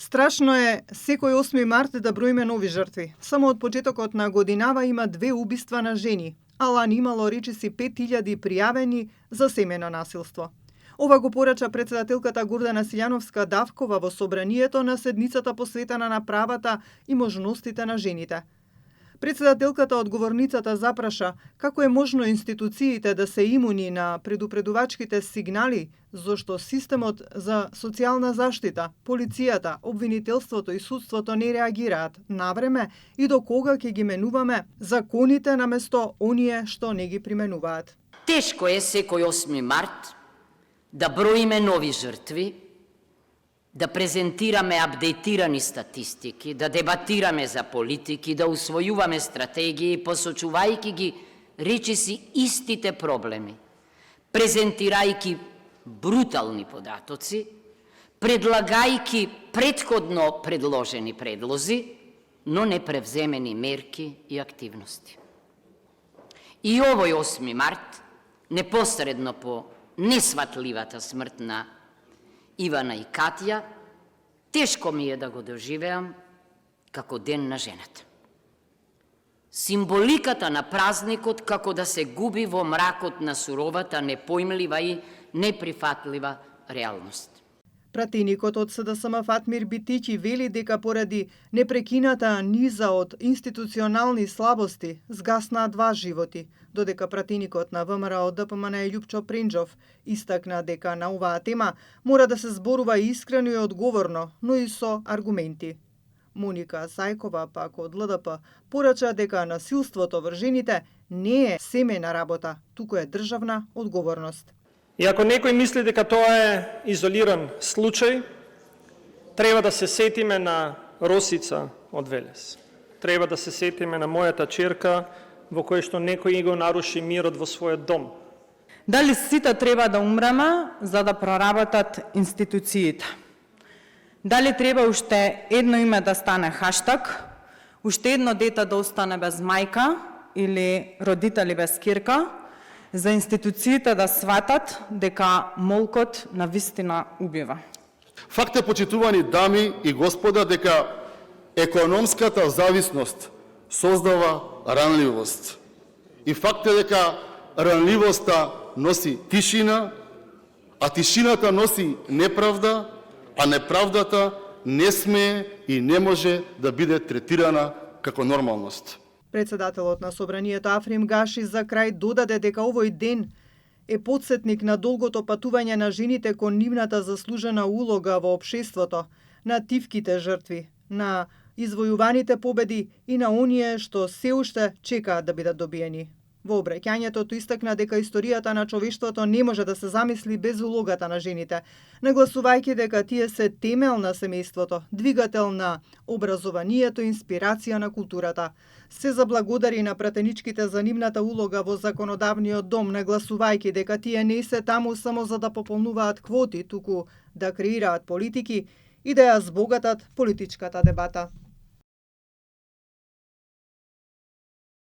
Страшно е секој 8 март да броиме нови жртви. Само од почетокот на годинава има 2 убиства на жени, а лани имало речиси 5000 пријавени за семејно насилство. Ова го порача председателката Гордана Силјановска-Давкова во собранието на седницата посветена на правата и можностите на жените. Председателката од говорницата запраша како е можно институциите да се имуни на предупредувачките сигнали, зашто системот за социјална заштита, полицијата, обвинителството и судството не реагираат навреме и до кога ќе ги менуваме законите наместо оние што не ги применуваат. Тешко е секој 8 март да броиме нови жртви, да презентираме апдейтирани статистики, да дебатираме за политики, да усвојуваме стратегии, посочувајќи ги речиси истите проблеми, презентирајќи брутални податоци, предлагајќи претходно предложени предлози, но не превземени мерки и активности. И овој 8 март, непосредно по несватливата смрт на Ивана и Катја, тешко ми е да го доживеам како ден на жената. Символиката на празникот како да се губи во мракот на суровата, непоимлива и неприфатлива реалност. Пратеникот од СДСМ Фатмир Битичи вели дека поради непрекината низа од институционални слабости згасна 2 животи, додека пратеникот на ВМРО ДПМН Љупчо Пренџов истакна дека на оваа тема мора да се зборува искрено и одговорно, но и со аргументи. Моника Зајкова пак од ЛДП порача дека насилството врз жените не е семејна работа, туку е државна одговорност. И ако некој мисли дека тоа е изолиран случај, треба да се сетиме на Росица од Велес. Треба да се сетиме на мојата черка, во кој што некој го наруши мирот во својот дом. Дали сите треба да умреме за да проработат институциите? Дали треба уште едно име да стане хаштаг, уште едно дете да остане без мајка или родители без кирка, за институциите да сватат дека молкот на вистина убива? Факт е, почитувани дами и господа, дека економската зависност создава ранливост. И факт е дека ранливоста носи тишина, а тишината носи неправда, а неправдата не смее и не може да биде третирана како нормалност. Председателот на собранието Африм Гаши за крај додаде дека овој ден е потсетник на долгото патување на жените кон нивната заслужена улога во општеството, на тивките жртви, на извојуваните победи и на оние што се уште чекаат да бидат добиени. Во обраќањето истакна дека историјата на човештвото не може да се замисли без улогата на жените, нагласувајќи дека тие се темел на семејството, двигател на образованието и инспирација на културата. Се заблагодари на пратеничките за нивната улога во законодавниот дом, нагласувајќи дека тие не се таму само за да пополнуваат квоти, туку да креираат политики и да ја збогатат политичката дебата.